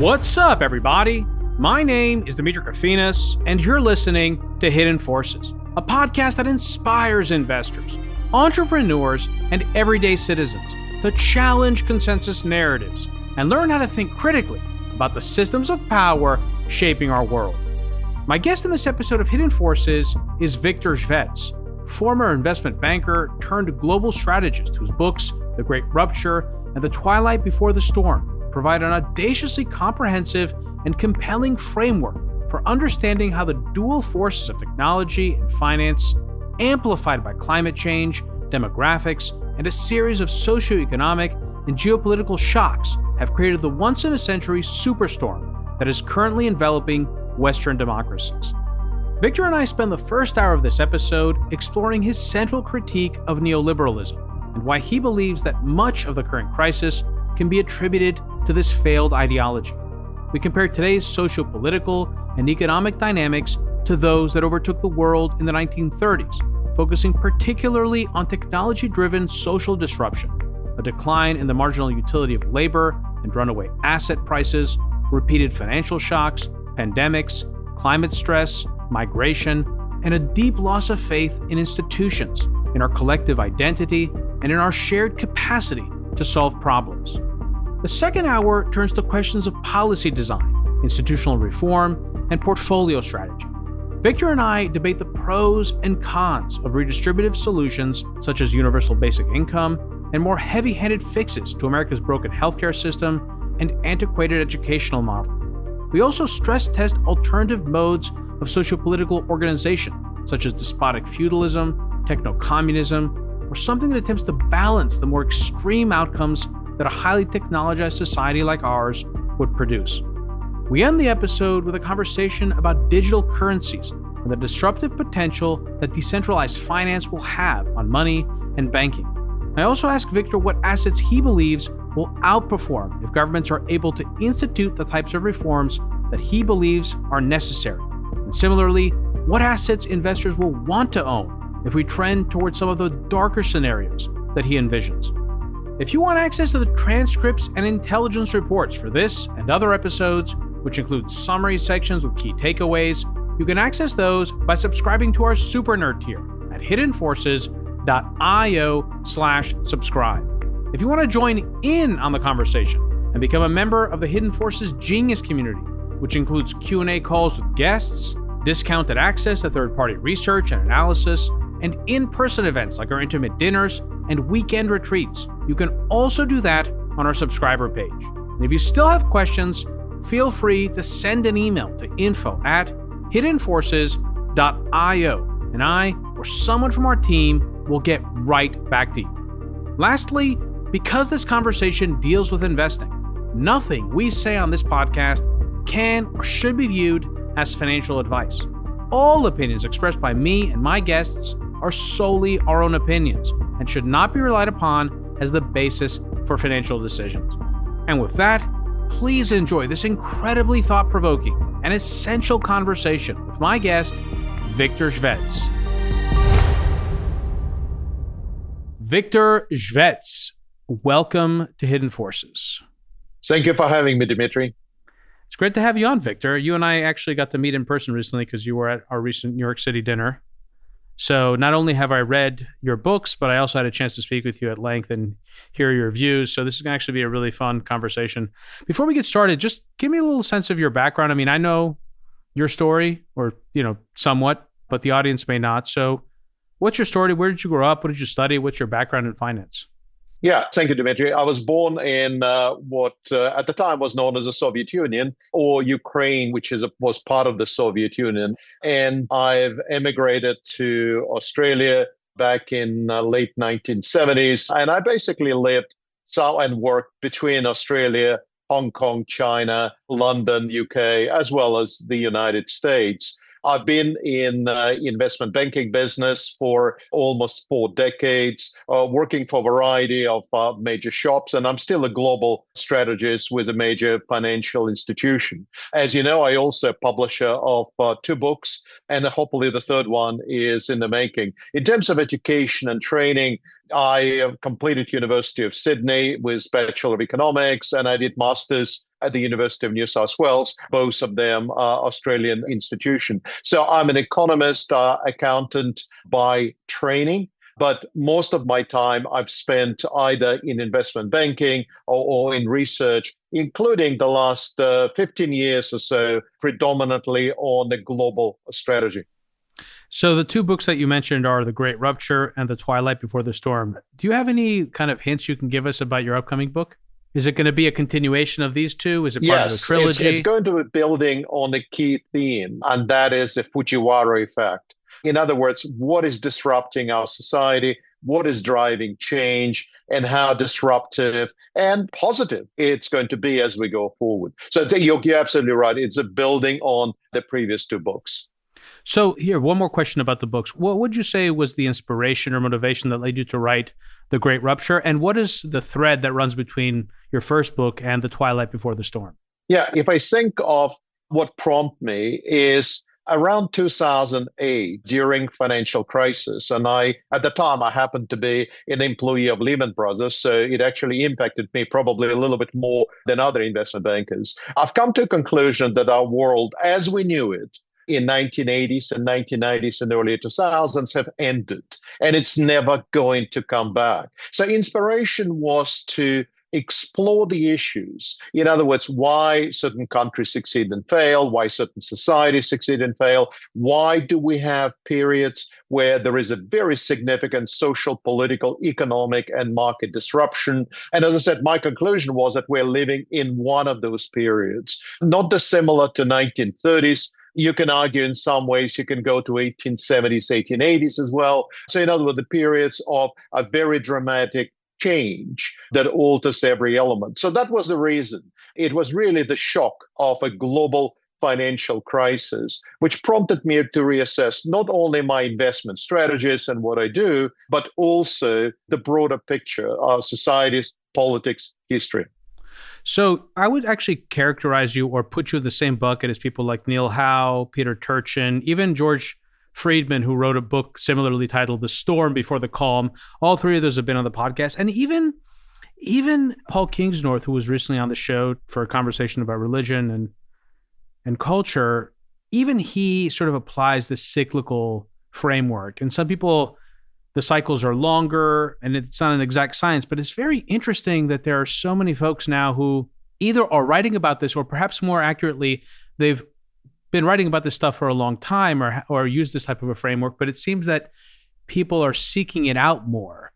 What's up, everybody? My name is Demetri Kofinas, and you're listening to Hidden Forces, a podcast that inspires investors, entrepreneurs, and everyday citizens to challenge consensus narratives and learn how to think critically about the systems of power shaping our world. My guest in this episode of Hidden Forces is Viktor Shvets, former investment banker turned global strategist whose books, The Great Rupture and The Twilight Before the Storm, provide an audaciously comprehensive and compelling framework for understanding how the dual forces of technology and finance, amplified by climate change, demographics, and a series of socioeconomic and geopolitical shocks, have created the once-in-a-century superstorm that is currently enveloping Western democracies. Viktor and I spend the first hour of this episode exploring his central critique of neoliberalism and why he believes that much of the current crisis can be attributed to this failed ideology. We compare today's sociopolitical and economic dynamics to those that overtook the world in the 1930s, focusing particularly on technology-driven social disruption, a decline in the marginal utility of labor and runaway asset prices, repeated financial shocks, pandemics, climate stress, migration, and a deep loss of faith in institutions, in our collective identity, and in our shared capacity to solve problems. The second hour turns to questions of policy design, institutional reform, and portfolio strategy. Viktor and I debate the pros and cons of redistributive solutions such as universal basic income and more heavy-handed fixes to America's broken healthcare system and antiquated educational model. We also stress test alternative modes of sociopolitical organization, such as despotic feudalism, techno-communism, or something that attempts to balance the more extreme outcomes that a highly technologized society like ours would produce. We end the episode with a conversation about digital currencies and the disruptive potential that decentralized finance will have on money and banking. I also ask Viktor what assets he believes will outperform if governments are able to institute the types of reforms that he believes are necessary. And similarly, what assets investors will want to own if we trend towards some of the darker scenarios that he envisions. If you want access to the transcripts and intelligence reports for this and other episodes, which include summary sections with key takeaways, you can access those by subscribing to our Super Nerd tier at hiddenforces.io/subscribe. If you want to join in on the conversation and become a member of the Hidden Forces Genius community, which includes Q&A calls with guests, discounted access to third-party research and analysis, and in-person events like our intimate dinners and weekend retreats, you can also do that on our subscriber page. And if you still have questions, feel free to send an email to info@hiddenforces.io, and I or someone from our team will get right back to you. Lastly, because this conversation deals with investing, nothing we say on this podcast can or should be viewed as financial advice. All opinions expressed by me and my guests are solely our own opinions and should not be relied upon as the basis for financial decisions. And with that, please enjoy this incredibly thought-provoking and essential conversation with my guest, Viktor Shvets. Viktor Shvets, welcome to Hidden Forces. Thank you for having me, Demetri. It's great to have you on, Viktor. You and I actually got to meet in person recently because you were at our recent New York City dinner. So not only have I read your books, but I also had a chance to speak with you at length and hear your views. So this is going to actually be a really fun conversation. Before we get started, just give me a little sense of your background. I mean, I know your story, or, somewhat, but the audience may not. So what's your story? Where did you grow up? What did you study? What's your background in finance? Yeah, thank you, Demetri. I was born in what at the time was known as the Soviet Union, or Ukraine, which was part of the Soviet Union. And I've emigrated to Australia back in late 1970s. And I basically lived and worked between Australia, Hong Kong, China, London, UK, as well as the United States. I've been in investment banking business for almost 4 decades, working for a variety of major shops, and I'm still a global strategist with a major financial institution. As you know, I also a publisher of 2 books, and hopefully the third one is in the making. In terms of education and training, I completed University of Sydney with Bachelor of Economics, and I did Masters at the University of New South Wales, both of them are Australian institution. So I'm an economist, accountant by training, but most of my time I've spent either in investment banking or in research, including the last 15 years or so, predominantly on the global strategy. So the two books that you mentioned are The Great Rupture and The Twilight Before the Storm. Do you have any kind of hints you can give us about your upcoming book? Is it going to be a continuation of these two? Is it part of the trilogy? It's going to be building on a key theme, and that is the Fujiwara effect. In other words, what is disrupting our society? What is driving change? And how disruptive and positive it's going to be as we go forward. So I think you're absolutely right. It's a building on the previous two books. So here, one more question about the books. What would you say was the inspiration or motivation that led you to write The Great Rupture? And what is the thread that runs between your first book and The Twilight Before the Storm? Yeah, if I think of what prompted me is around 2008 during financial crisis. And at the time, I happened to be an employee of Lehman Brothers. So it actually impacted me probably a little bit more than other investment bankers. I've come to a conclusion that our world, as we knew it, in 1980s and 1990s and early 2000s have ended, and it's never going to come back. So inspiration was to explore the issues. In other words, why certain countries succeed and fail, why certain societies succeed and fail, why do we have periods where there is a very significant social, political, economic, and market disruption. And as I said, my conclusion was that we're living in one of those periods, not dissimilar to 1930s. You can argue in some ways you can go to 1870s, 1880s as well. So in other words, the periods of a very dramatic change that alters every element. So that was the reason. It was really the shock of a global financial crisis, which prompted me to reassess not only my investment strategies and what I do, but also the broader picture of societies, politics, history. So I would actually characterize you or put you in the same bucket as people like Neil Howe, Peter Turchin, even George Friedman, who wrote a book similarly titled The Storm Before the Calm. All three of those have been on the podcast. And even Paul Kingsnorth, who was recently on the show for a conversation about religion and culture, even he sort of applies this cyclical framework. And some people, the cycles are longer and it's not an exact science, but it's very interesting that there are so many folks now who either are writing about this or perhaps more accurately, they've been writing about this stuff for a long time or use this type of a framework, but it seems that people are seeking it out more.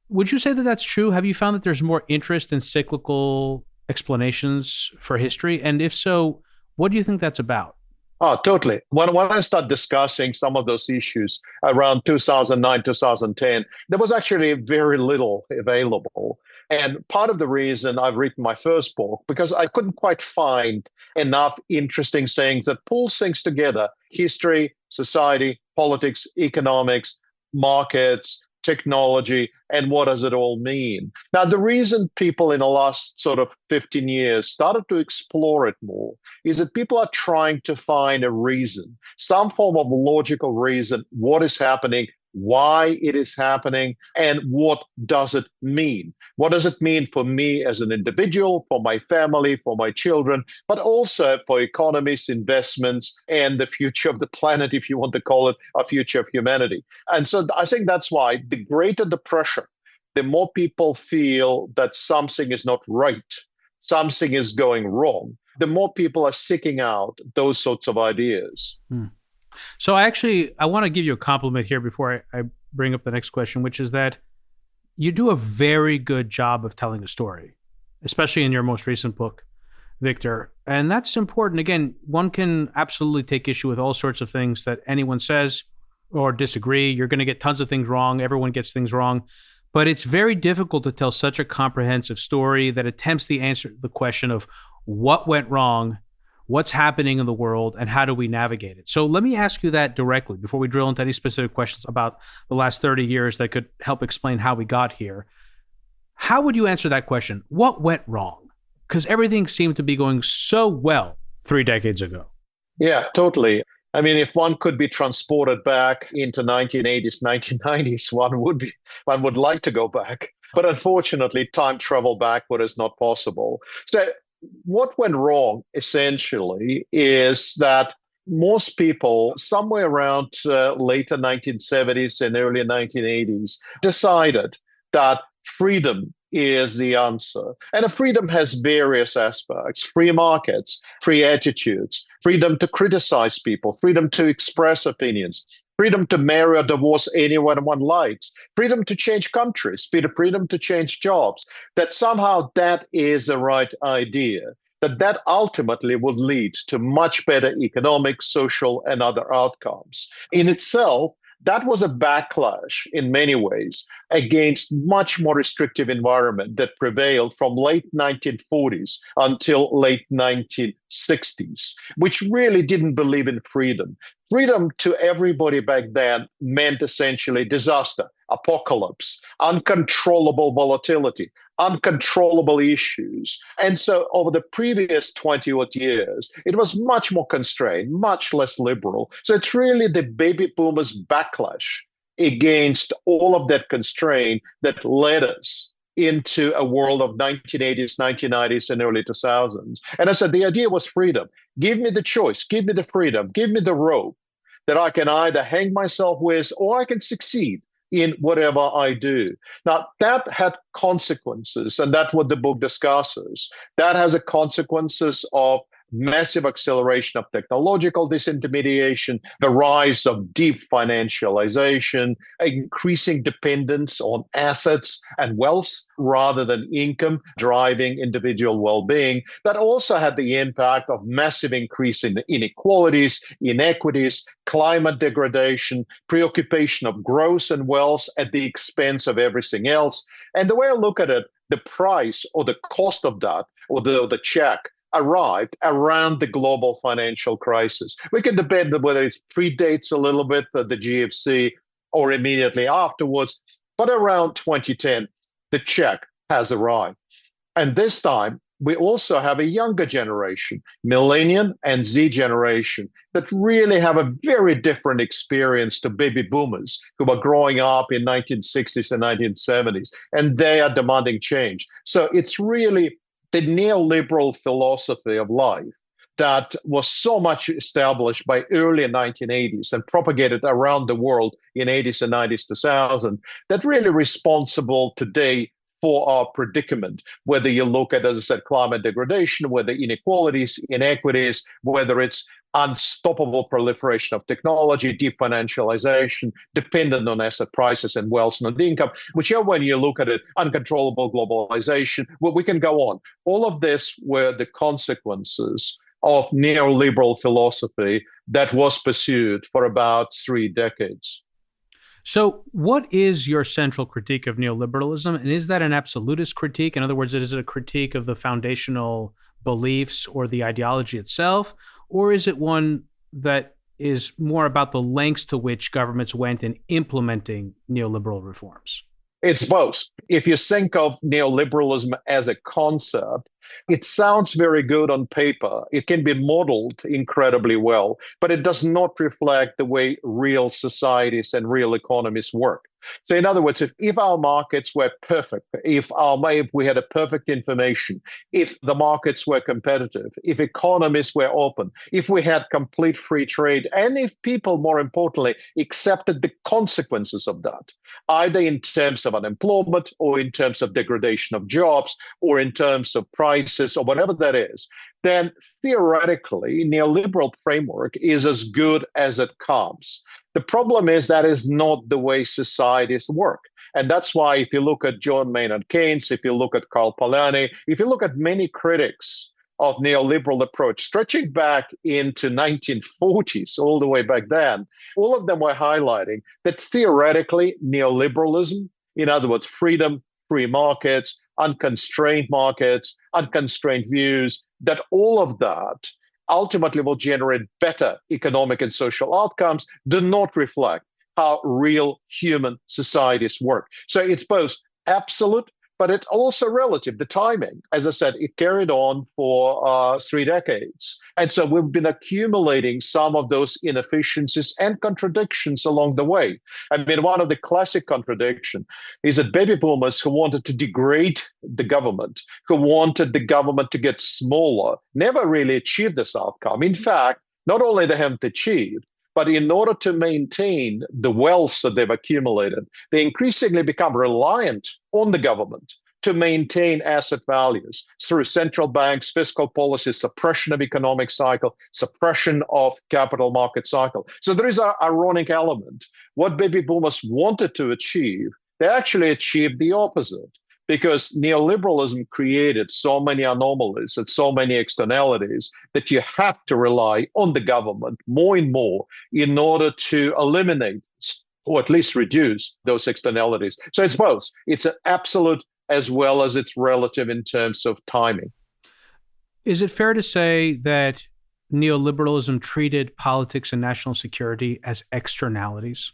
Would you say that that's true? Have you found that there's more interest in cyclical explanations for history? And if so, what do you think that's about? Oh, totally. When I started discussing some of those issues around 2009, 2010, there was actually very little available. And part of the reason I've written my first book, because I couldn't quite find enough interesting things that pulls things together: history, society, politics, economics, markets, technology, and what does it all mean? Now, the reason people in the last sort of 15 years started to explore it more is that people are trying to find a reason, some form of logical reason, what is happening, why it is happening, and what does it mean? What does it mean for me as an individual, for my family, for my children, but also for economies, investments, and the future of the planet, if you want to call it a future of humanity. And so I think that's why the greater the pressure, the more people feel that something is not right, something is going wrong, the more people are seeking out those sorts of ideas. So I want to give you a compliment here before I bring up the next question, which is that you do a very good job of telling a story, especially in your most recent book, Viktor. And that's important. Again, one can absolutely take issue with all sorts of things that anyone says or disagree. You're going to get tons of things wrong. Everyone gets things wrong. But it's very difficult to tell such a comprehensive story that attempts to answer the question of what went wrong, what's happening in the world, and how do we navigate it? So let me ask you that directly before we drill into any specific questions about the last 30 years that could help explain how we got here. How would you answer that question? What went wrong? Because everything seemed to be going so well 3 decades ago. Yeah, totally. I mean, if one could be transported back into 1980s, 1990s, one would like to go back. But unfortunately, time travel backward is not possible. So what went wrong essentially is that most people, somewhere around later 1970s and early 1980s, decided that freedom is the answer. And freedom has various aspects: free markets, free attitudes, freedom to criticize people, freedom to express opinions, freedom to marry or divorce anyone one likes, freedom to change countries, freedom to change jobs. That somehow that is the right idea. That ultimately would lead to much better economic, social, and other outcomes. In itself, that was a backlash in many ways against much more restrictive environment that prevailed from late 1940s until late 1960s, which really didn't believe in freedom. Freedom to everybody back then meant essentially disaster, apocalypse, uncontrollable volatility, uncontrollable issues. And so over the previous 20-odd years, it was much more constrained, much less liberal. So it's really the baby boomers' backlash against all of that constraint that led us into a world of 1980s, 1990s, and early 2000s. And I said, the idea was freedom. Give me the choice, give me the freedom, give me the rope that I can either hang myself with or I can succeed in whatever I do. Now, that had consequences, and that's what the book discusses. That has a consequences of massive acceleration of technological disintermediation, the rise of deep financialization, increasing dependence on assets and wealth rather than income, driving individual well-being. That also had the impact of massive increase in inequalities, inequities, climate degradation, preoccupation of growth and wealth at the expense of everything else. And the way I look at it, the price or the cost of that, or the check, arrived around the global financial crisis. We can debate whether it predates a little bit the GFC or immediately afterwards, but around 2010, the check has arrived. And this time, we also have a younger generation, Millennium and Z generation, that really have a very different experience to baby boomers who were growing up in 1960s and 1970s, and they are demanding change. So it's really the neoliberal philosophy of life that was so much established by early 1980s and propagated around the world in 80s and 90s, 2000, that really responsible today for our predicament, whether you look at, as I said, climate degradation, whether inequalities, inequities, whether it's unstoppable proliferation of technology, deep financialization, dependent on asset prices and wealth, not income, whichever way you look at it, uncontrollable globalization, well, we can go on. All of this were the consequences of neoliberal philosophy that was pursued for about 3 decades. So what is your central critique of neoliberalism? And is that an absolutist critique? In other words, is it a critique of the foundational beliefs or the ideology itself? Or is it one that is more about the lengths to which governments went in implementing neoliberal reforms? It's both. If you think of neoliberalism as a concept, it sounds very good on paper. It can be modeled incredibly well, but it does not reflect the way real societies and real economies work. So in other words, if our markets were perfect, if we had a perfect information, if the markets were competitive, if economies were open, if we had complete free trade, and if people, more importantly, accepted the consequences of that, either in terms of unemployment or in terms of degradation of jobs or in terms of prices or whatever that is, then theoretically, neoliberal framework is as good as it comes. The problem is that is not the way societies work. And that's why if you look at John Maynard Keynes, if you look at Karl Polanyi, if you look at many critics of neoliberal approach, stretching back into 1940s, all the way back then, all of them were highlighting that theoretically neoliberalism, in other words, freedom, free markets, unconstrained views, that all of that ultimately will generate better economic and social outcomes, do not reflect how real human societies work. So it's both absolute, but it's also relative. The timing, as I said, it carried on for 3 decades. And so we've been accumulating some of those inefficiencies and contradictions along the way. I mean, one of the classic contradictions is that baby boomers who wanted to degrade the government, who wanted the government to get smaller, never really achieved this outcome. In fact, not only they haven't achieved, but in order to maintain the wealth that they've accumulated, they increasingly become reliant on the government to maintain asset values through central banks, fiscal policy, suppression of economic cycle, suppression of capital market cycle. So there is an ironic element. What baby boomers wanted to achieve, they actually achieved the opposite, because neoliberalism created so many anomalies and so many externalities that you have to rely on the government more and more in order to eliminate or at least reduce those externalities. So it's both. It's an absolute as well as it's relative in terms of timing. Is it fair to say that neoliberalism treated politics and national security as externalities?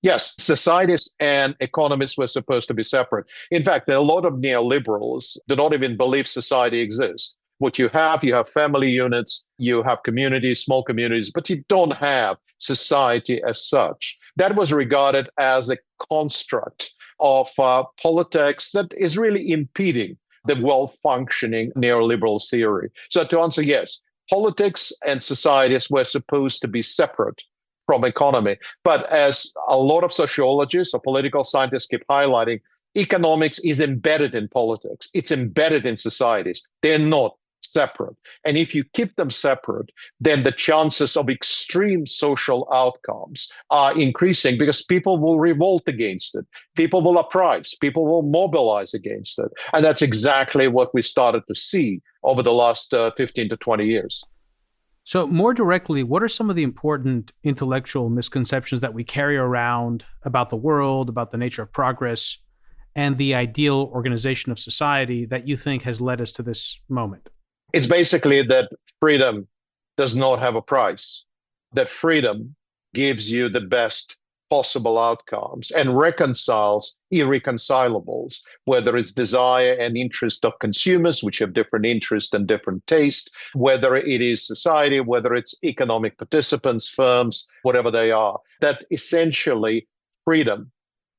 Yes, societies and economies were supposed to be separate. In fact, a lot of neoliberals do not even believe society exists. What you have family units, you have communities, small communities, but you don't have society as such. That was regarded as a construct of politics that is really impeding the well-functioning neoliberal theory. So to answer yes, politics and societies were supposed to be separate from economy. But as a lot of sociologists or political scientists keep highlighting, economics is embedded in politics. It's embedded in societies. They're not separate. And if you keep them separate, then the chances of extreme social outcomes are increasing because people will revolt against it. People will uprise. People will mobilize against it. And that's exactly what we started to see over the last 15 to 20 years. So more directly, what are some of the important intellectual misconceptions that we carry around about the world, about the nature of progress, and the ideal organization of society that you think has led us to this moment? It's basically that freedom does not have a price, that freedom gives you the best possible outcomes and reconciles irreconcilables, whether it's desire and interest of consumers, which have different interests and different taste, whether it is society, whether it's economic participants, firms, whatever they are, that essentially freedom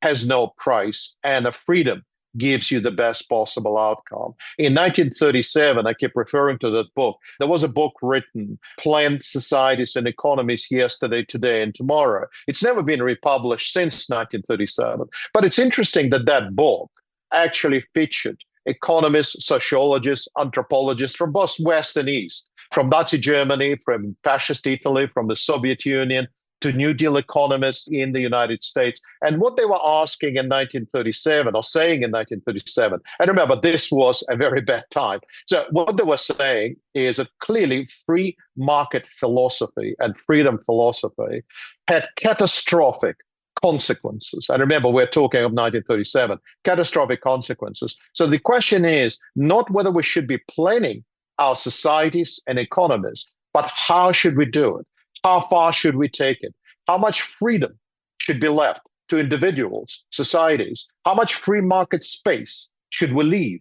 has no price and a freedom gives you the best possible outcome. In 1937, I keep referring to that book. There was a book written, Planned Societies and Economies Yesterday, Today, and Tomorrow. It's never been republished since 1937. But it's interesting that that book actually featured economists, sociologists, anthropologists from both West and East, from Nazi Germany, from fascist Italy, from the Soviet Union, to New Deal economists in the United States. And what they were asking in 1937 or saying in 1937, and remember, this was a very bad time. So what they were saying is that clearly free market philosophy and freedom philosophy had catastrophic consequences. And remember, we're talking of 1937, catastrophic consequences. So the question is not whether we should be planning our societies and economies, but how should we do it? How far should we take it? How much freedom should be left to individuals, societies? How much free market space should we leave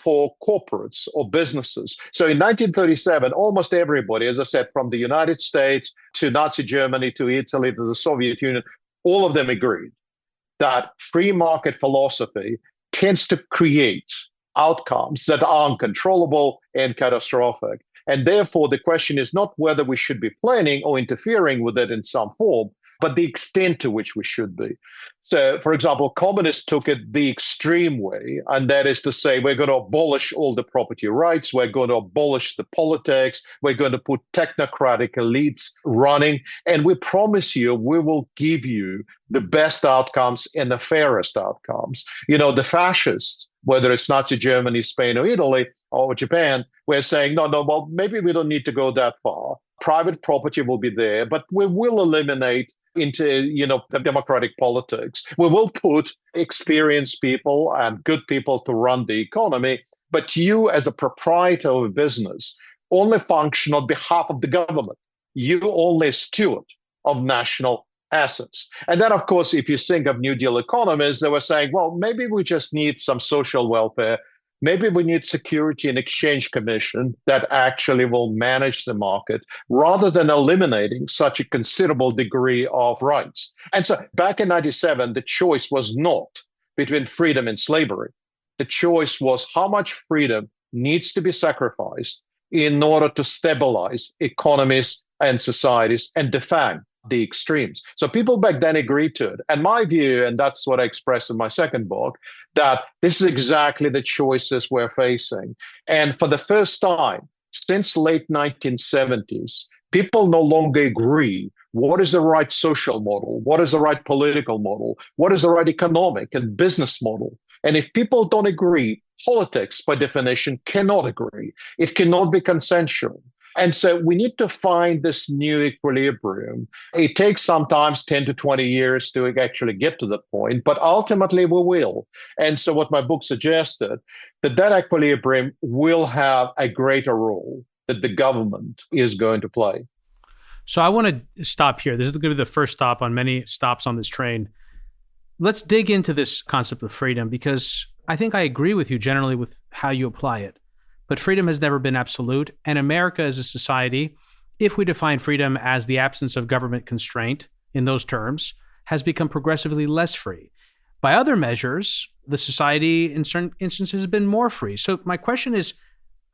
for corporates or businesses? So in 1937, almost everybody, as I said, from the United States to Nazi Germany to Italy to the Soviet Union, all of them agreed that free market philosophy tends to create outcomes that are uncontrollable and catastrophic. And therefore, the question is not whether we should be planning or interfering with it in some form, but the extent to which we should be. So, for example, communists took it the extreme way, and that is to say, we're going to abolish all the property rights, we're going to abolish the politics, we're going to put technocratic elites running, and we promise you we will give you the best outcomes and the fairest outcomes. You know, the fascists, whether it's Nazi Germany, Spain, or Italy, or Japan, we're saying, no, well, maybe we don't need to go that far. Private property will be there, but we will eliminate into, the democratic politics. We will put experienced people and good people to run the economy, but you as a proprietor of a business only function on behalf of the government. You only a steward of national assets. And then, of course, if you think of New Deal economists, they were saying, well, maybe we just need some social welfare. Maybe we need Security and Exchange Commission that actually will manage the market rather than eliminating such a considerable degree of rights. And so back in 97, the choice was not between freedom and slavery. The choice was how much freedom needs to be sacrificed in order to stabilize economies and societies and defang the extremes. So people back then agreed to it. And my view, and that's what I express in my second book, that this is exactly the choices we're facing. And for the first time since late 1970s, people no longer agree what is the right social model, what is the right political model, what is the right economic and business model. And if people don't agree, politics, by definition, cannot agree. It cannot be consensual. And so we need to find this new equilibrium. It takes sometimes 10 to 20 years to actually get to the point, but ultimately we will. And so what my book suggested, that equilibrium will have a greater role that the government is going to play. So I want to stop here. This is going to be the first stop on many stops on this train. Let's dig into this concept of freedom, because I think I agree with you generally with how you apply it. But freedom has never been absolute. And America as a society, if we define freedom as the absence of government constraint in those terms, has become progressively less free. By other measures, the society in certain instances has been more free. So my question is,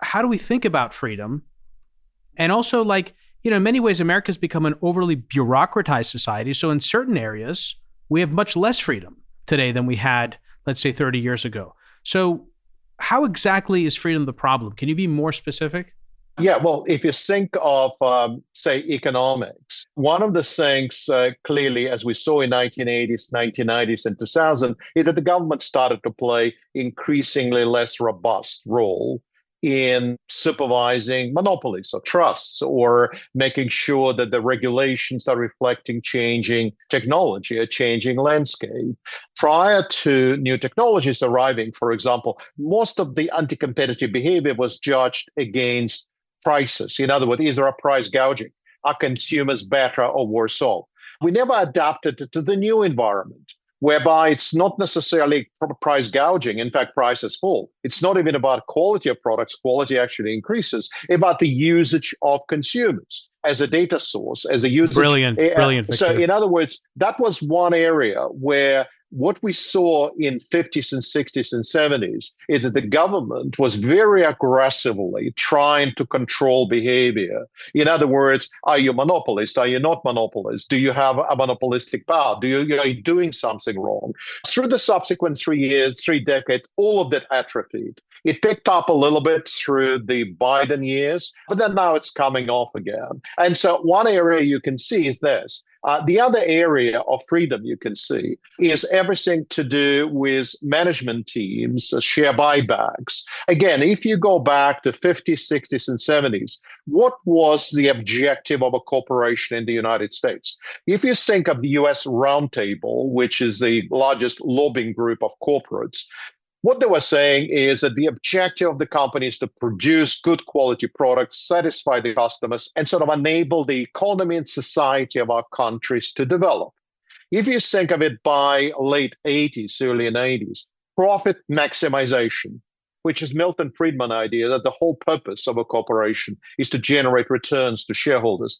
how do we think about freedom? And also, in many ways, America has become an overly bureaucratized society. So in certain areas, we have much less freedom today than we had, let's say, 30 years ago. So how exactly is freedom the problem? Can you be more specific? Yeah, well, if you think of, say, economics, one of the things clearly, as we saw in 1980s, 1990s, and 2000, is that the government started to play increasingly less robust role in supervising monopolies or trusts, or making sure that the regulations are reflecting changing technology, a changing landscape. Prior to new technologies arriving, for example, most of the anti-competitive behavior was judged against prices. In other words, is there a price gouging? Are consumers better or worse off? We never adapted to the new environment, whereby it's not necessarily price gouging. In fact, prices fall. It's not even about quality of products. Quality actually increases. About the usage of consumers as a data source, as a usage. Brilliant, Victor. So in other words, that was one area where what we saw in 50s and 60s and 70s is that the government was very aggressively trying to control behavior. In other words, are you a monopolist? Are you not monopolist? Do you have a monopolistic power? Are you doing something wrong? Through the subsequent 3 years, 3 decades, all of that atrophied. It picked up a little bit through the Biden years, but then now it's coming off again. And so one area you can see is this. The other area of freedom you can see is everything to do with management teams, share buybacks. Again, if you go back to 50s, 60s, and 70s, what was the objective of a corporation in the United States? If you think of the US Roundtable, which is the largest lobbying group of corporates, what they were saying is that the objective of the company is to produce good quality products, satisfy the customers, and sort of enable the economy and society of our countries to develop. If you think of it by late 80s, early 90s, profit maximization, which is Milton Friedman's idea that the whole purpose of a corporation is to generate returns to shareholders,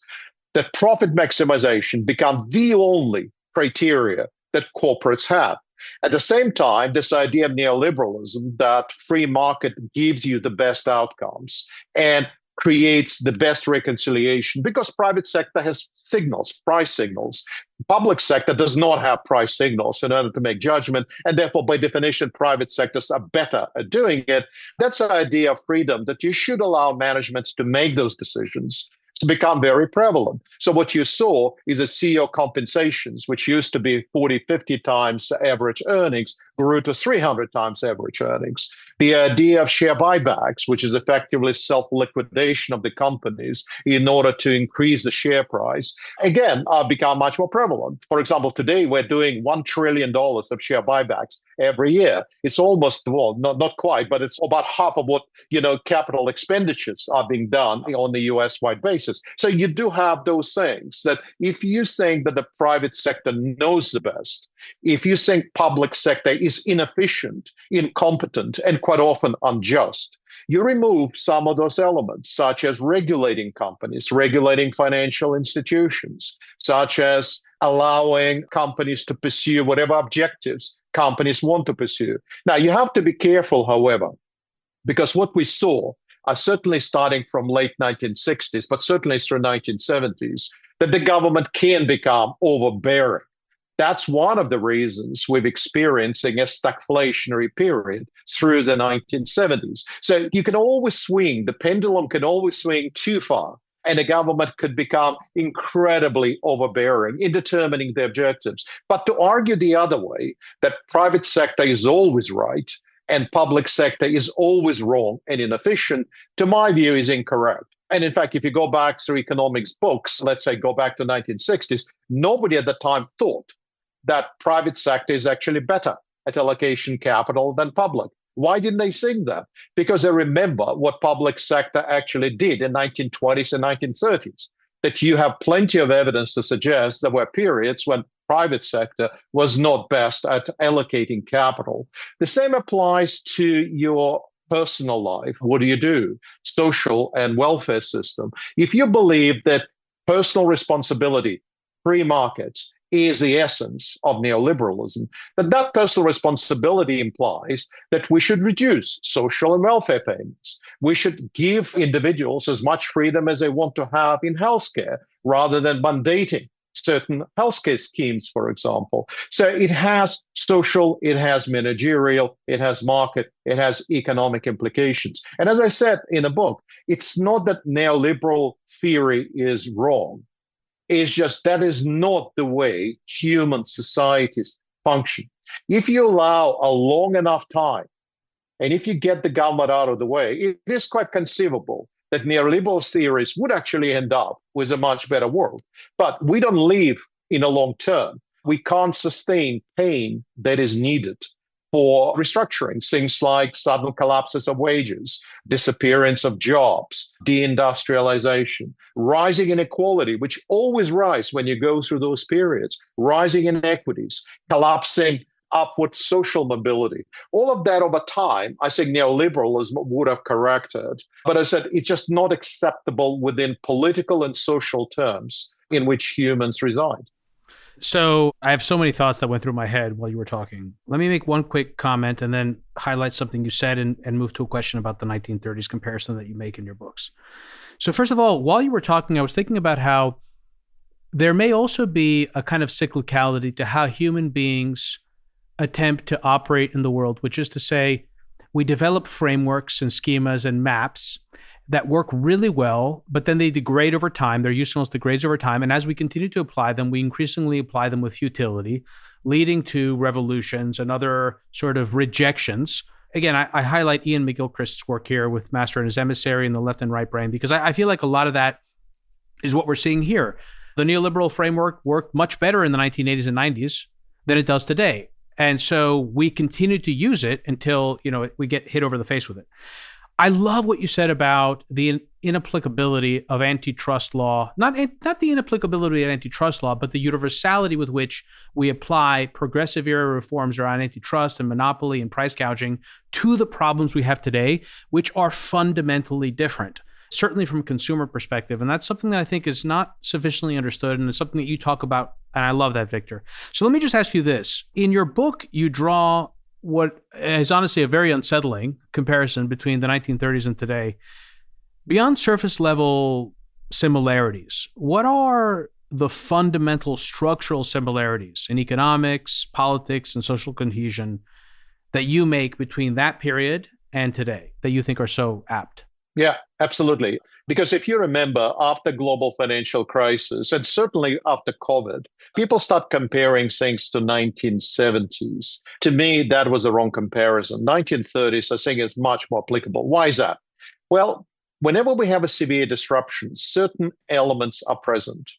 that profit maximization become the only criteria that corporates have. At the same time, this idea of neoliberalism, that free market gives you the best outcomes and creates the best reconciliation, because private sector has signals, price signals. Public sector does not have price signals in order to make judgment, and therefore, by definition, private sectors are better at doing it. That's the idea of freedom, that you should allow managements to make those decisions, to become very prevalent. So what you saw is that CEO compensations, which used to be 40, 50 times average earnings, grew to 300 times average earnings. The idea of share buybacks, which is effectively self-liquidation of the companies in order to increase the share price, again, become much more prevalent. For example, today we're doing $1 trillion of share buybacks every year. It's almost, well, not quite, but it's about half of what, capital expenditures are being done on the US-wide basis. cases. So you do have those things that if you're saying that the private sector knows the best, if you think public sector is inefficient, incompetent, and quite often unjust, you remove some of those elements, such as regulating companies, regulating financial institutions, such as allowing companies to pursue whatever objectives companies want to pursue. Now, you have to be careful, however, because what we saw, certainly starting from late 1960s, but certainly through 1970s, that the government can become overbearing. That's one of the reasons we're experiencing a stagflationary period through the 1970s. So you can always swing, the pendulum can always swing too far, and the government could become incredibly overbearing in determining the objectives. But to argue the other way, that private sector is always right and public sector is always wrong and inefficient, to my view, is incorrect. And in fact, if you go back through economics books, let's say go back to 1960s, nobody at the time thought that private sector is actually better at allocation capital than public. Why didn't they think that? Because they remember what public sector actually did in 1920s and 1930s, that you have plenty of evidence to suggest there were periods when private sector was not best at allocating capital. The same applies to your personal life. What do? Social and welfare system. If you believe that personal responsibility, free markets, is the essence of neoliberalism, that personal responsibility implies that we should reduce social and welfare payments. We should give individuals as much freedom as they want to have in healthcare rather than mandating certain healthcare schemes, for example. So it has social, it has managerial, it has market, it has economic implications. And as I said in a book, it's not that neoliberal theory is wrong. It's just that is not the way human societies function. If you allow a long enough time, and if you get the government out of the way, it is quite conceivable that neoliberal theories would actually end up with a much better world. But we don't live in a long term. We can't sustain pain that is needed for restructuring, things like sudden collapses of wages, disappearance of jobs, deindustrialization, rising inequality, which always rise when you go through those periods, rising inequities, collapsing upward social mobility. All of that over time, I think neoliberalism would have corrected. But as I said, it's just not acceptable within political and social terms in which humans reside. So I have so many thoughts that went through my head while you were talking. Let me make one quick comment and then highlight something you said and move to a question about the 1930s comparison that you make in your books. So first of all, while you were talking, I was thinking about how there may also be a kind of cyclicality to how human beings attempt to operate in the world, which is to say, we develop frameworks and schemas and maps that work really well, but then they degrade over time. Their usefulness degrades over time. And as we continue to apply them, we increasingly apply them with futility, leading to revolutions and other sort of rejections. Again, I highlight Ian McGilchrist's work here with Master and His Emissary and the Left and Right Brain, because I feel like a lot of that is what we're seeing here. The neoliberal framework worked much better in the 1980s and 90s than it does today. And so we continue to use it until, we get hit over the face with it. I love what you said about the inapplicability of antitrust law, not the inapplicability of antitrust law, but the universality with which we apply progressive era reforms around antitrust and monopoly and price gouging to the problems we have today, which are fundamentally different, certainly from a consumer perspective. And that's something that I think is not sufficiently understood, and it's something that you talk about, and I love that, Viktor. So let me just ask you this. In your book, you draw what is honestly a very unsettling comparison between the 1930s and today. Beyond surface level similarities, what are the fundamental structural similarities in economics, politics, and social cohesion that you make between that period and today that you think are so apt? Yeah, absolutely. Because if you remember, after global financial crisis, and certainly after COVID, people start comparing things to 1970s. To me, that was the wrong comparison. 1930s, I think, is much more applicable. Why is that? Well, whenever we have a severe disruption, certain elements are present.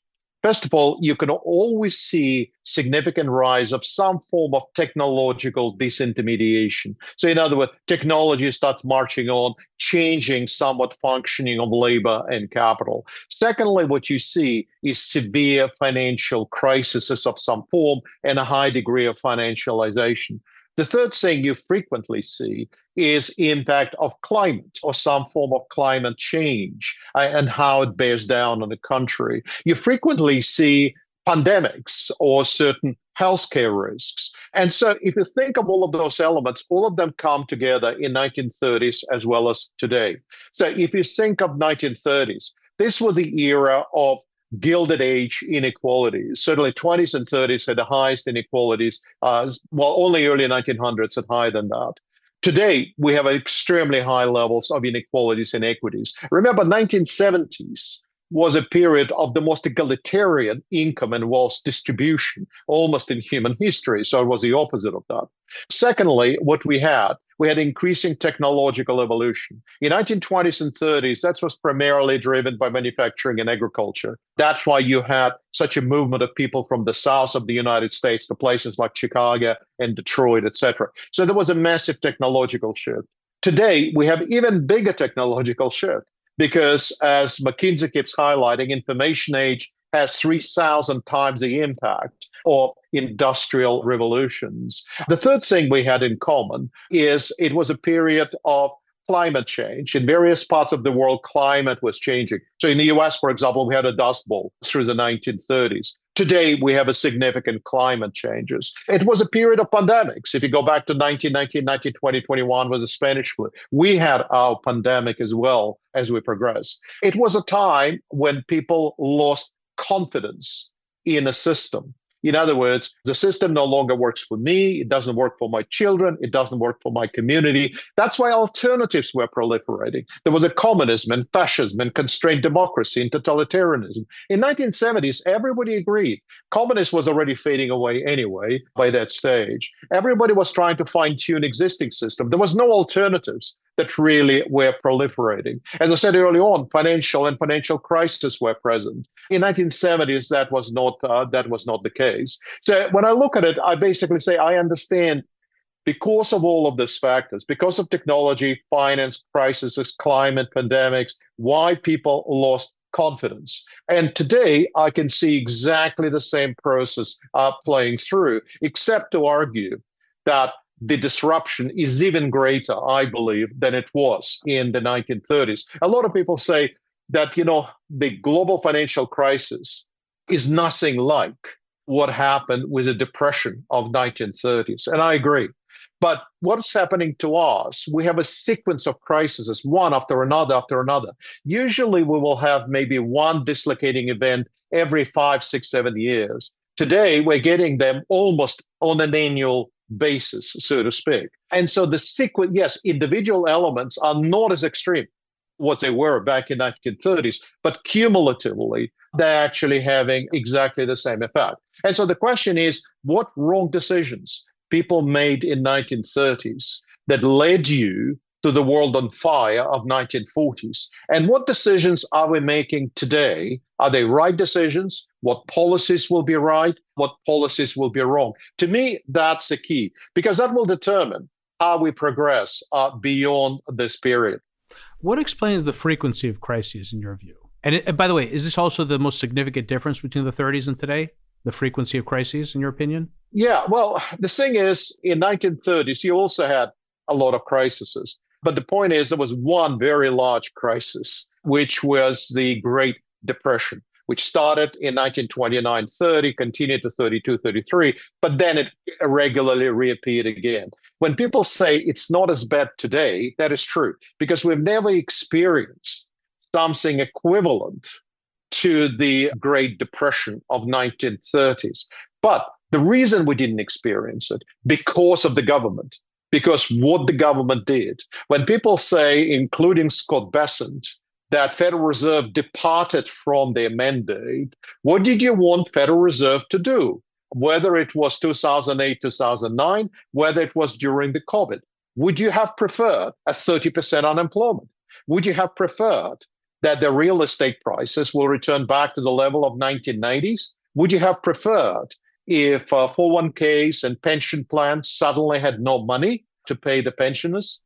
First of all, you can always see significant rise of some form of technological disintermediation. So in other words, technology starts marching on, changing somewhat functioning of labor and capital. Secondly, what you see is severe financial crises of some form and a high degree of financialization. The third thing you frequently see is impact of climate or some form of climate change and how it bears down on the country. You frequently see pandemics or certain healthcare risks. And so if you think of all of those elements, all of them come together in 1930s as well as today. So if you think of 1930s, this was the era of Gilded Age inequalities. Certainly 20s and 30s had the highest inequalities, while only early 1900s had higher than that. Today, we have extremely high levels of inequalities and equities. Remember, 1970s was a period of the most egalitarian income and wealth distribution almost in human history. So it was the opposite of that. Secondly, what we had increasing technological evolution. In 1920s and 30s, that was primarily driven by manufacturing and agriculture. That's why you had such a movement of people from the south of the United States to places like Chicago and Detroit, etc. So there was a massive technological shift. Today, we have even bigger technological shift because, as McKinsey keeps highlighting, information age has 3,000 times the impact of industrial revolutions. The third thing we had in common is it was a period of climate change. In various parts of the world, climate was changing. So in the US, for example, we had a dust bowl through the 1930s. Today, we have a significant climate changes. It was a period of pandemics. If you go back to 1919, 1920, 21 was the Spanish flu. We had our pandemic as well as we progressed. It was a time when people lost confidence in a system. In other words, the system no longer works for me. It doesn't work for my children. It doesn't work for my community. That's why alternatives were proliferating. There was a communism and fascism and constrained democracy and totalitarianism. In 1970s, everybody agreed. Communism was already fading away anyway by that stage. Everybody was trying to fine-tune existing system. There was no alternatives that really were proliferating. As I said early on, financial crises were present. In 1970s, that was not the case. So when I look at it, I basically say I understand because of all of these factors, because of technology, finance, crises, climate, pandemics, why people lost confidence. And today, I can see exactly the same process playing through, except to argue that the disruption is even greater, I believe, than it was in the 1930s. A lot of people say that, the global financial crisis is nothing like what happened with the depression of 1930s. And I agree. But what's happening to us? We have a sequence of crises, one after another after another. Usually we will have maybe one dislocating event every 5, 6, 7 years. Today, we're getting them almost on an annual basis, so to speak. And so the sequence, yes, individual elements are not as extreme what they were back in the 1930s, but cumulatively, they're actually having exactly the same effect. And so the question is, what wrong decisions people made in 1930s that led you to the world on fire of 1940s? And what decisions are we making today? Are they right decisions? What policies will be right? What policies will be wrong? To me, that's the key, because that will determine how we progress beyond this period. What explains the frequency of crises in your view? And by the way, is this also the most significant difference between the 30s and today? The frequency of crises, in your opinion? Yeah, well, the thing is, in 1930s, you also had a lot of crises. But the point is, there was one very large crisis, which was the Great Depression, which started in 1929-30, continued to 32-33, but then it irregularly reappeared again. When people say it's not as bad today, that is true, because we've never experienced something equivalent to the Great Depression of 1930s. But the reason we didn't experience it, because of the government, because what the government did. When people say, including Scott Bessent, that Federal Reserve departed from their mandate, what did you want Federal Reserve to do? Whether it was 2008, 2009, whether it was during the COVID, would you have preferred a 30% unemployment? Would you have preferred that the real estate prices will return back to the level of 1990s? Would you have preferred if 401ks and pension plans suddenly had no money to pay the pensioners?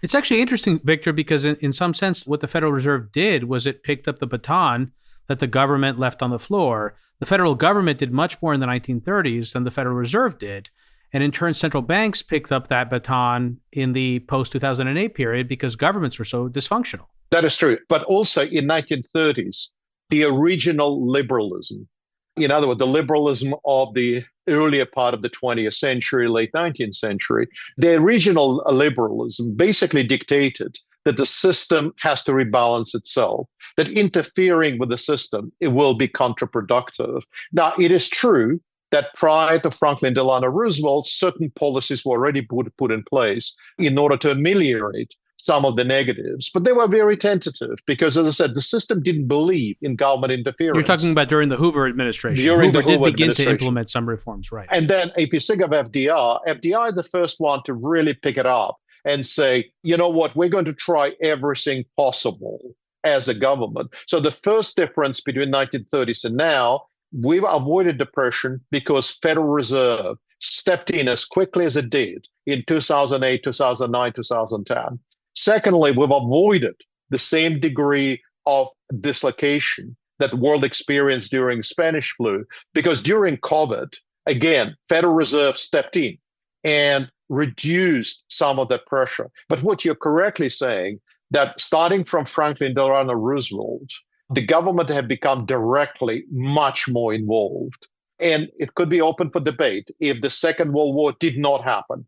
It's actually interesting, Victor, because in some sense, what the Federal Reserve did was it picked up the baton that the government left on the floor. The federal government did much more in the 1930s than the Federal Reserve did. And in turn, central banks picked up that baton in the post-2008 period because governments were so dysfunctional. That is true. But also in 1930s, the original liberalism, in other words, the liberalism of the earlier part of the 20th century, late 19th century, the original liberalism basically dictated that the system has to rebalance itself, that interfering with the system, it will be counterproductive. Now, it is true that prior to Franklin Delano Roosevelt, certain policies were already put in place in order to ameliorate some of the negatives, but they were very tentative because, as I said, the system didn't believe in government interference. You're talking about during the Hoover administration. Hoover did begin to implement some reforms, right? And then if you think of FDR is the first one to really pick it up and say, you know what, we're going to try everything possible as a government. So the first difference between 1930s and now, we've avoided depression because Federal Reserve stepped in as quickly as it did in 2008, 2009, 2010. Secondly, we've avoided the same degree of dislocation that the world experienced during Spanish flu, because during COVID, again, Federal Reserve stepped in and reduced some of that pressure. But what you're correctly saying, that starting from Franklin Delano Roosevelt, the government had become directly much more involved. And it could be open for debate. If the Second World War did not happen,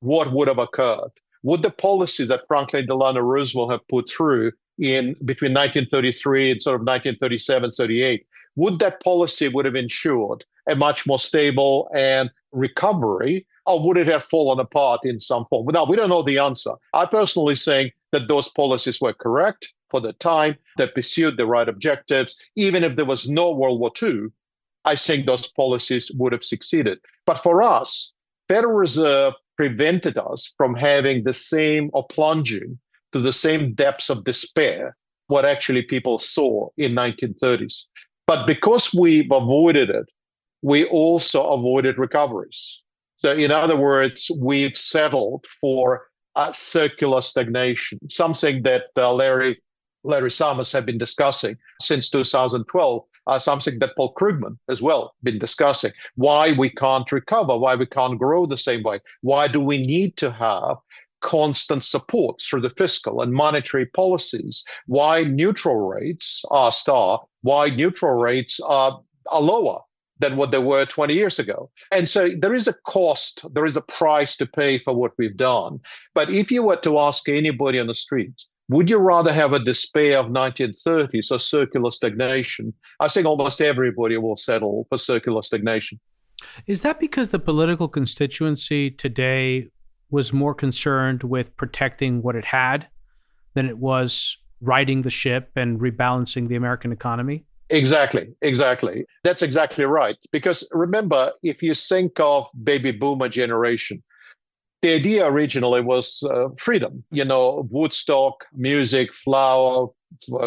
what would have occurred? Would the policies that Franklin Delano Roosevelt have put through in between 1933 and sort of 1937, 38, would that policy would have ensured a much more stable and recovery, or would it have fallen apart in some form? Now, we don't know the answer. I personally think that those policies were correct for the time, that pursued the right objectives. Even if there was no World War II, I think those policies would have succeeded. But for us, Federal Reserve prevented us from having the same or plunging to the same depths of despair what actually people saw in 1930s. But because we've avoided it, we also avoided recoveries. So in other words, we've settled for a circular stagnation, something that Larry Summers have been discussing since 2012, something that Paul Krugman as well been discussing, why we can't recover, why we can't grow the same way. Why do we need to have constant support through the fiscal and monetary policies? Why neutral rates are lower than what they were 20 years ago. And so there is a cost, there is a price to pay for what we've done. But if you were to ask anybody on the street, would you rather have a despair of 1930s or circular stagnation? I think almost everybody will settle for circular stagnation. Is that because the political constituency today was more concerned with protecting what it had than it was righting the ship and rebalancing the American economy? Exactly. That's exactly right. Because remember, if you think of baby boomer generation, the idea originally was freedom, Woodstock, music, flower,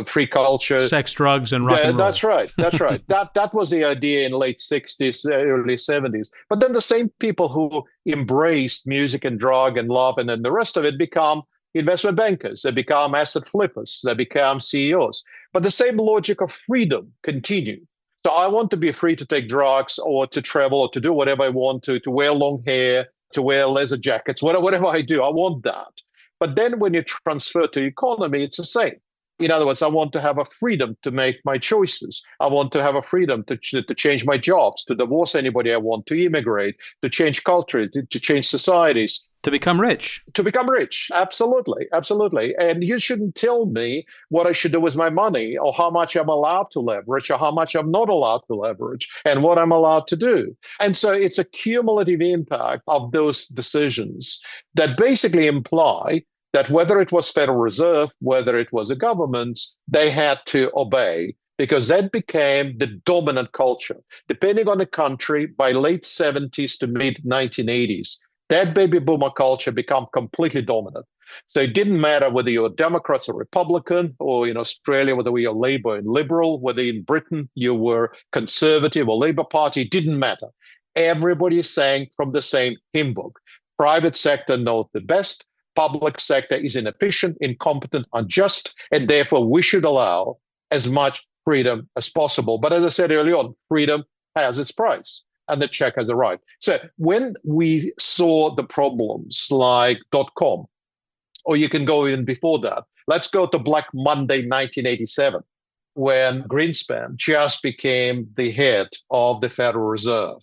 free culture. Sex, drugs, and rock and roll. That's right. That was the idea in late 60s, early 70s. But then the same people who embraced music and drug and love and then the rest of it become investment bankers. They become asset flippers. They become CEOs. But the same logic of freedom continued. So I want to be free to take drugs or to travel or to do whatever I want to wear long hair, to wear leather jackets, whatever I do, I want that. But then when you transfer to economy, it's the same. In other words, I want to have a freedom to make my choices. I want to have a freedom to change my jobs, to divorce anybody I want, to immigrate, to change culture, to change societies. To become rich. To become rich. Absolutely. And you shouldn't tell me what I should do with my money or how much I'm allowed to leverage or how much I'm not allowed to leverage and what I'm allowed to do. And so it's a cumulative impact of those decisions that basically imply that whether it was Federal Reserve, whether it was a government, they had to obey because that became the dominant culture. Depending on the country, by late 70s to mid 1980s, that baby boomer culture became completely dominant. So it didn't matter whether you're Democrats or Republican, or in Australia, whether you're Labour and Liberal, whether in Britain you were Conservative or Labour Party, it didn't matter. Everybody sang from the same hymn book. Private sector knows the best. Public sector is inefficient, incompetent, unjust, and therefore we should allow as much freedom as possible. But as I said earlier on, freedom has its price and the check has arrived. So when we saw the problems like .com, or you can go even before that, let's go to Black Monday 1987, when Greenspan just became the head of the Federal Reserve.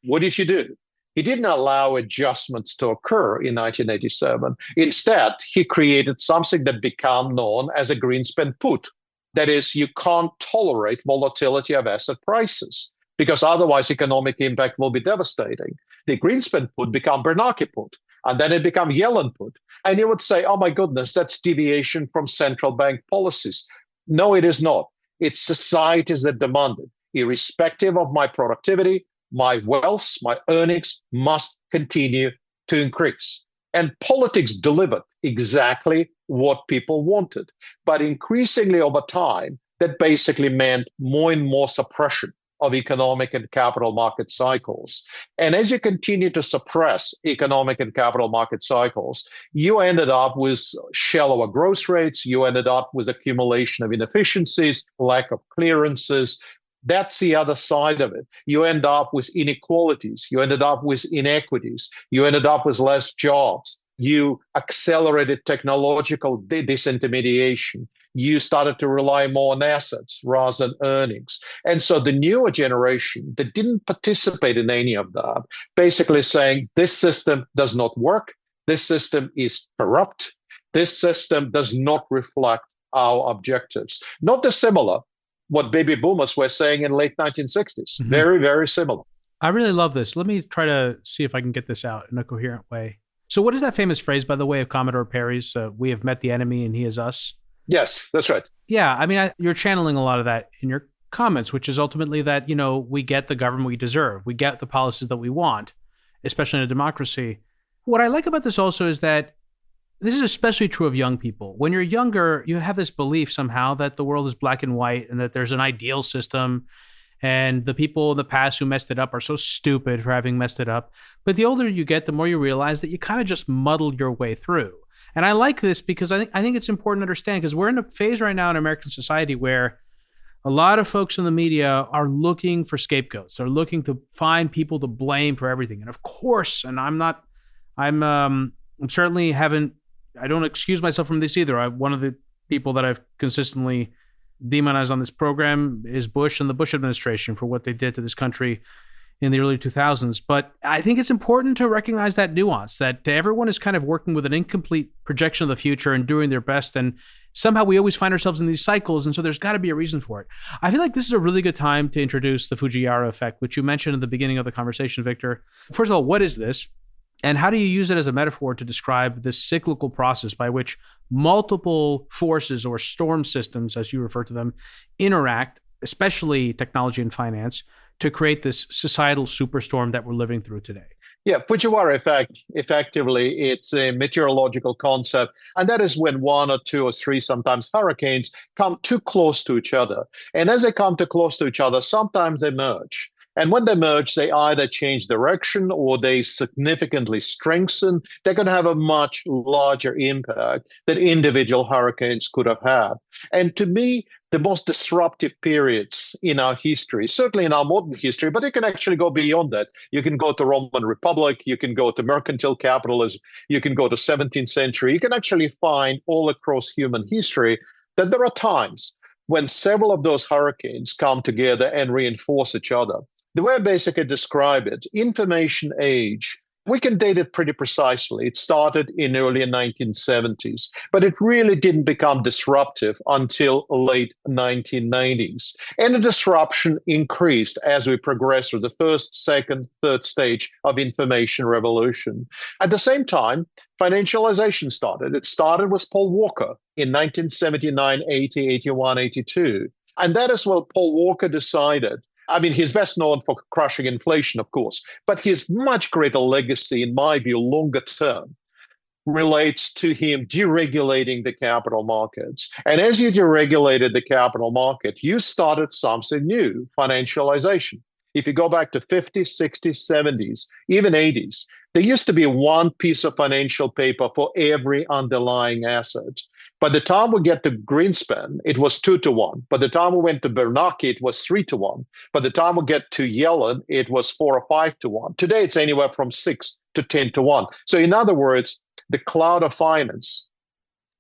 What did he do? He didn't allow adjustments to occur in 1987. Instead, he created something that became known as a Greenspan put. That is, you can't tolerate volatility of asset prices because otherwise economic impact will be devastating. The Greenspan put became Bernanke put, and then it became Yellen put. And you would say, oh my goodness, that's deviation from central bank policies. No, it is not. It's societies that demand it. Irrespective of my productivity, my wealth, my earnings must continue to increase. And politics delivered exactly what people wanted. But increasingly over time, that basically meant more and more suppression of economic and capital market cycles. And as you continue to suppress economic and capital market cycles, you ended up with shallower growth rates, you ended up with accumulation of inefficiencies, lack of clearances. That's the other side of it. You end up with inequalities, you ended up with inequities, you ended up with less jobs, you accelerated technological disintermediation. You started to rely more on assets rather than earnings. And so the newer generation that didn't participate in any of that, basically saying this system does not work, this system is corrupt, this system does not reflect our objectives. Not dissimilar what baby boomers were saying in late 1960s. Mm-hmm. Very, very similar. I really love this. Let me try to see if I can get this out in a coherent way. So what is that famous phrase, by the way, of Commodore Perry's, we have met the enemy and he is us? Yes, that's right. Yeah, I mean, you're channeling a lot of that in your comments, which is ultimately that, we get the government we deserve. We get the policies that we want, especially in a democracy. What I like about this also is that this is especially true of young people. When you're younger, you have this belief somehow that the world is black and white and that there's an ideal system and the people in the past who messed it up are so stupid for having messed it up. But the older you get, the more you realize that you kind of just muddled your way through. And I like this because I think it's important to understand, because we're in a phase right now in American society where a lot of folks in the media are looking for scapegoats. They're looking to find people to blame for everything. And of course, and I'm certainly I don't excuse myself from this either. One of the people that I've consistently demonized on this program is Bush and the Bush administration for what they did to this country in the early 2000s. But I think it's important to recognize that nuance, that everyone is kind of working with an incomplete projection of the future and doing their best. And somehow we always find ourselves in these cycles. And so there's got to be a reason for it. I feel like this is a really good time to introduce the Fujiwara effect, which you mentioned at the beginning of the conversation, Viktor. First of all, what is this? And how do you use it as a metaphor to describe this cyclical process by which multiple forces or storm systems, as you refer to them, interact, especially technology and finance, to create this societal superstorm that we're living through today? Yeah, Fujiwara effect, effectively, it's a meteorological concept. And that is when one or two or three, sometimes hurricanes, come too close to each other. And as they come too close to each other, sometimes they merge. And when they merge, they either change direction or they significantly strengthen. They're going to have a much larger impact than individual hurricanes could have had. And to me, the most disruptive periods in our history, certainly in our modern history, but it can actually go beyond that. You can go to Roman Republic, you can go to mercantile capitalism, you can go to 17th century. You can actually find all across human history that there are times when several of those hurricanes come together and reinforce each other. The way I basically describe it, information age, we can date it pretty precisely. It started in early 1970s, but it really didn't become disruptive until late 1990s. And the disruption increased as we progressed through the first, second, third stage of information revolution. At the same time, financialization started. It started with Paul Walker in 1979, 80, 81, 82. And that is when Paul Walker decided, I mean, he's best known for crushing inflation, of course, but his much greater legacy, in my view, longer term, relates to him deregulating the capital markets. And as you deregulated the capital market, you started something new, financialization. If you go back to 50s, 60s, 70s, even 80s, there used to be one piece of financial paper for every underlying asset. By the time we get to Greenspan, it was 2-1. By the time we went to Bernanke, it was 3-1. By the time we get to Yellen, it was 4 or 5-1. Today, it's anywhere from 6 to 10-1. So in other words, the cloud of finance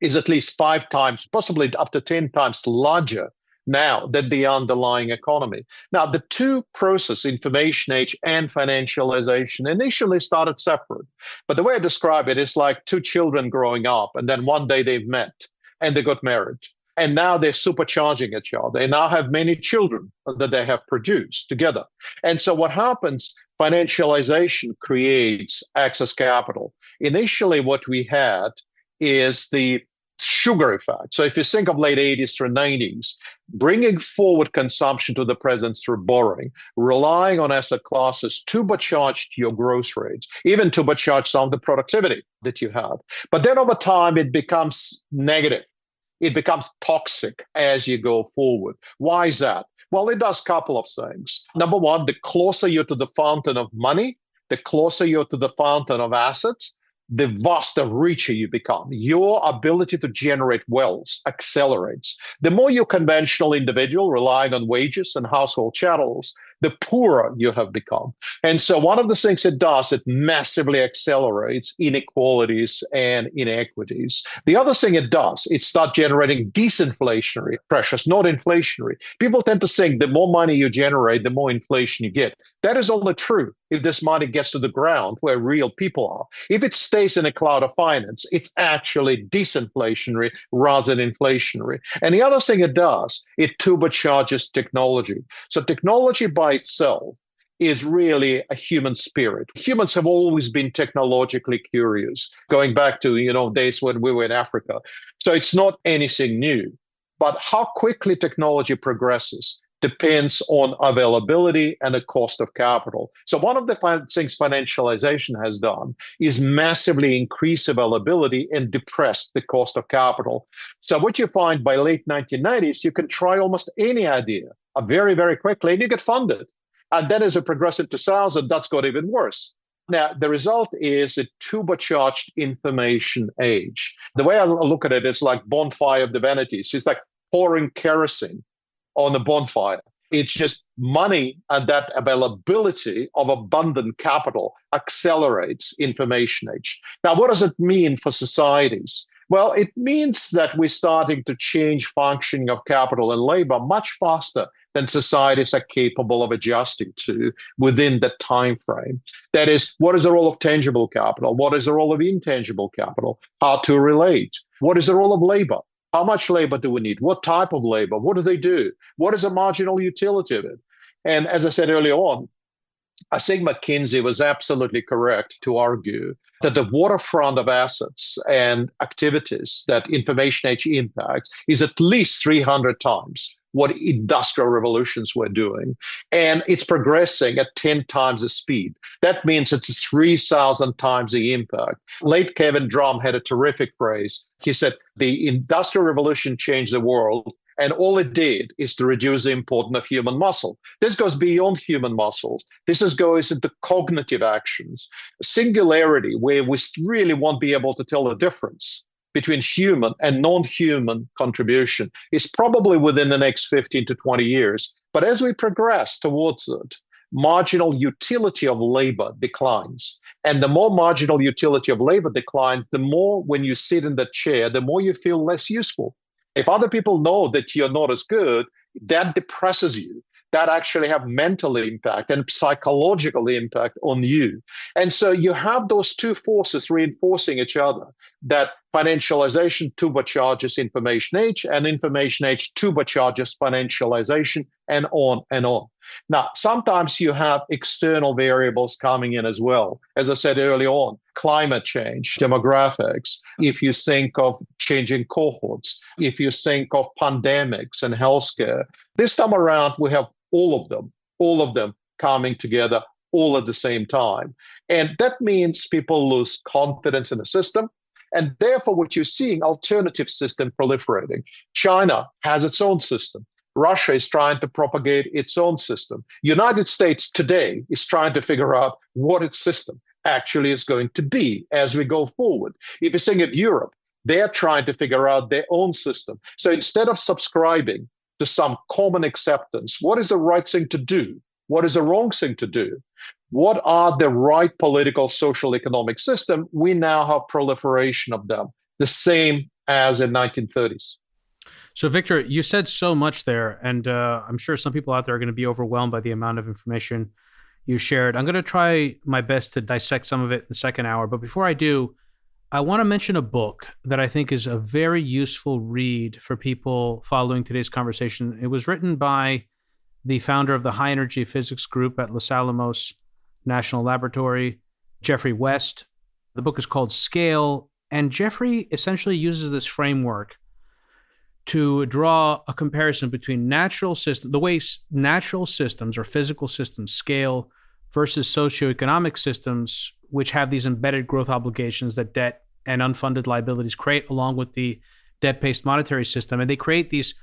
is at least 5 times, possibly up to 10 times larger now than the underlying economy. Now, the two processes, information age and financialization, initially started separate. But the way I describe it is like two children growing up, and then one day they've met and they got married. And now they're supercharging each other. They now have many children that they have produced together. And so what happens, financialization creates excess capital. Initially, what we had is the sugar effect. So if you think of late 80s through 90s, bringing forward consumption to the present through borrowing, relying on asset classes turbocharged your growth rates, even turbocharged some of the productivity that you had. But then over time, it becomes negative. It becomes toxic as you go forward. Why is that? Well, it does a couple of things. Number one, the closer you're to the fountain of money, the closer you're to the fountain of assets, the vaster, richer you become. Your ability to generate wealth accelerates. The more you're conventional individual relying on wages and household chattels, the poorer you have become. And so one of the things it does, it massively accelerates inequalities and inequities. The other thing it does, it starts generating disinflationary pressures, not inflationary. People tend to think the more money you generate, the more inflation you get. That is only true if this money gets to the ground where real people are. If it stays in a cloud of finance, it's actually disinflationary rather than inflationary. And the other thing it does, it turbocharges technology. So technology by itself is really a human spirit. Humans have always been technologically curious, going back to days when we were in Africa. So it's not anything new. But how quickly technology progresses depends on availability and the cost of capital. So one of the things financialization has done is massively increase availability and depress the cost of capital. So what you find by late 1990s, you can try almost any idea very, very quickly and you get funded. And then as we progress into 2000, that's got even worse. Now, the result is a turbocharged information age. The way I look at it, it's like bonfire of the vanities. It's like pouring kerosene on a bonfire. It's just money, and that availability of abundant capital accelerates information age. Now, what does it mean for societies? Well, it means that we're starting to change functioning of capital and labor much faster than societies are capable of adjusting to within that time frame. That is, what is the role of tangible capital? What is the role of intangible capital? How to relate? What is the role of labor? How much labor do we need? What type of labor? What do they do? What is the marginal utility of it? And as I said earlier on, I think McKinsey was absolutely correct to argue that the waterfront of assets and activities that information age impacts is at least 300 times what industrial revolutions were doing. And it's progressing at 10 times the speed. That means it's 3,000 times the impact. Late Kevin Drum had a terrific phrase. He said, the industrial revolution changed the world, and all it did is to reduce the importance of human muscle. This goes beyond human muscles. This goes into cognitive actions. Singularity, where we really won't be able to tell the difference between human and non-human contribution, is probably within the next 15 to 20 years. But as we progress towards it, marginal utility of labor declines. And the more marginal utility of labor declines, the more when you sit in the chair, the more you feel less useful. If other people know that you're not as good, that depresses you. That actually have mental impact and psychological impact on you. And so you have those two forces reinforcing each other, that financialization turbocharges information age and information age turbocharges financialization, and on and on. Now, sometimes you have external variables coming in as well. As I said early on, climate change, demographics, if you think of changing cohorts, if you think of pandemics and healthcare, this time around we have all of them coming together all at the same time. And that means people lose confidence in the system. And therefore, what you're seeing, alternative system proliferating. China has its own system. Russia is trying to propagate its own system. United States today is trying to figure out what its system actually is going to be as we go forward. If you think of Europe, they're trying to figure out their own system. So instead of subscribing to some common acceptance, what is the right thing to do? What is the wrong thing to do? What are the right political, social, economic system? We now have proliferation of them, the same as in 1930s. So, Viktor, you said so much there, and I'm sure some people out there are going to be overwhelmed by the amount of information you shared. I'm going to try my best to dissect some of it in the second hour. But before I do, I want to mention a book that I think is a very useful read for people following today's conversation. It was written by the founder of the High Energy Physics Group at Los Alamos National Laboratory, Geoffrey West. The book is called Scale, and Geoffrey essentially uses this framework to draw a comparison between natural systems, the way natural systems or physical systems scale versus socioeconomic systems, which have these embedded growth obligations that debt and unfunded liabilities create, along with the debt-based monetary system. And they create these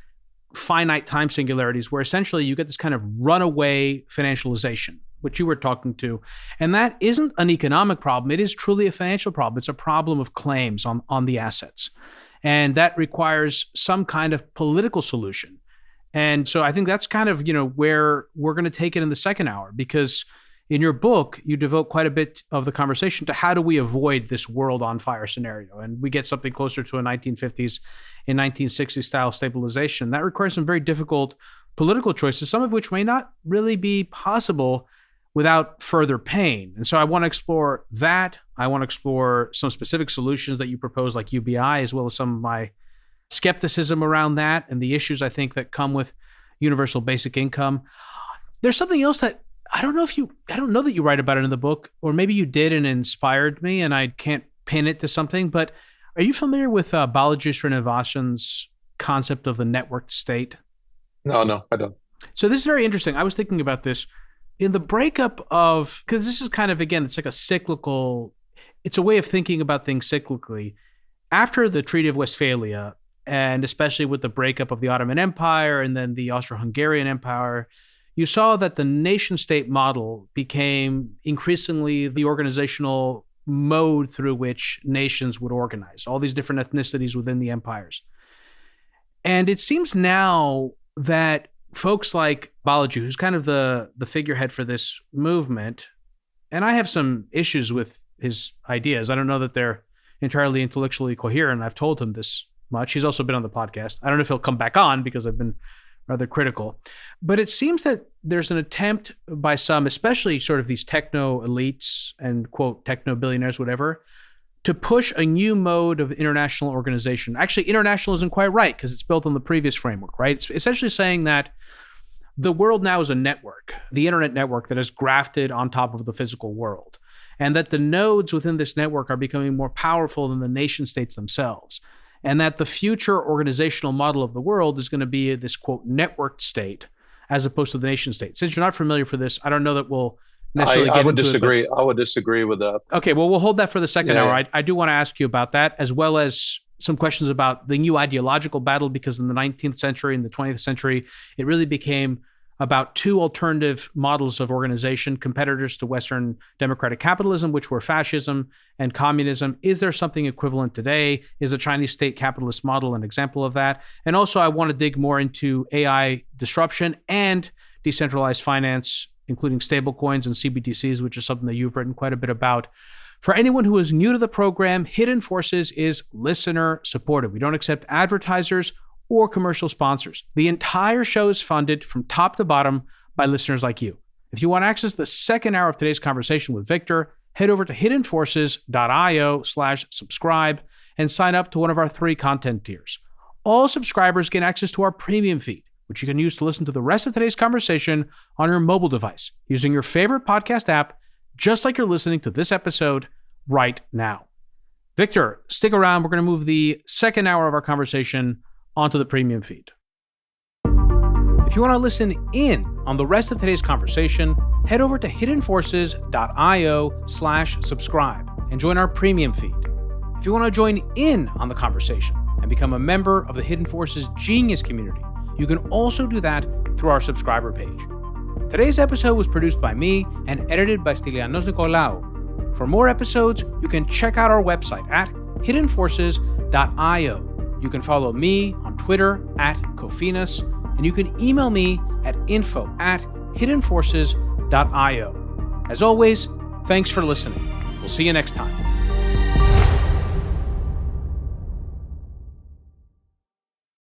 finite time singularities where essentially you get this kind of runaway financialization, which you were talking to. And that isn't an economic problem. It is truly a financial problem. It's a problem of claims on the assets. And that requires some kind of political solution. And so I think that's kind of, where we're going to take it in the second hour, because in your book, you devote quite a bit of the conversation to how do we avoid this world on fire scenario. And we get something closer to a 1950s and 1960s style stabilization. That requires some very difficult political choices, some of which may not really be possible without further pain. And so I want to explore that. I want to explore some specific solutions that you propose, like UBI, as well as some of my skepticism around that and the issues I think that come with universal basic income. There's something else that I don't know that you write about it in the book, or maybe you did and it inspired me and I can't pin it to something, but are you familiar with Balaji Srinivasan's concept of the networked state? No, I don't. So this is very interesting. I was thinking about this. In the breakup of, because this is kind of, again, it's like it's a way of thinking about things cyclically. After the Treaty of Westphalia, and especially with the breakup of the Ottoman Empire and then the Austro-Hungarian Empire, you saw that the nation-state model became increasingly the organizational mode through which nations would organize, all these different ethnicities within the empires. And it seems now that folks like Balaji, who's kind of the figurehead for this movement, and I have some issues with his ideas. I don't know that they're entirely intellectually coherent. I've told him this much. He's also been on the podcast. I don't know if he'll come back on because I've been rather critical. But it seems that there's an attempt by some, especially sort of these techno elites and quote techno billionaires, whatever, to push a new mode of international organization. Actually, international isn't quite right because it's built on the previous framework, right? It's essentially saying that the world now is a network, the internet network that is grafted on top of the physical world, and that the nodes within this network are becoming more powerful than the nation states themselves, and that the future organizational model of the world is going to be this, quote, networked state as opposed to the nation state. Since you're not familiar for this, I don't know that we'll necessarily get into it. I would disagree with that. Okay, well, we'll hold that for the second hour. I do want to ask you about that, as well as some questions about the new ideological battle, because in the 19th century and the 20th century, it really became about two alternative models of organization, competitors to Western democratic capitalism, which were fascism and communism. Is there something equivalent today? Is the Chinese state capitalist model an example of that? And also, I want to dig more into AI disruption and decentralized finance, including stablecoins and CBDCs, which is something that you've written quite a bit about. For anyone who is new to the program, Hidden Forces is listener supported. We don't accept advertisers or commercial sponsors. The entire show is funded from top to bottom by listeners like you. If you want to access the second hour of today's conversation with Viktor, head over to hiddenforces.io/subscribe and sign up to one of our 3 content tiers. All subscribers get access to our premium feed, which you can use to listen to the rest of today's conversation on your mobile device using your favorite podcast app, just like you're listening to this episode right now. Viktor, stick around. We're going to move the second hour of our conversation onto the premium feed. If you want to listen in on the rest of today's conversation, head over to hiddenforces.io/subscribe and join our premium feed. If If you want to join in on the conversation and become a member of the Hidden Forces Genius community, you can also do that through our subscriber page. Today's episode was produced by me and edited by Stylianos Nicolaou. For more episodes, you can check out our website at hiddenforces.io. You can follow me on Twitter at Kofinas, and you can email me at info@hiddenforces.io. As always, thanks for listening. We'll see you next time.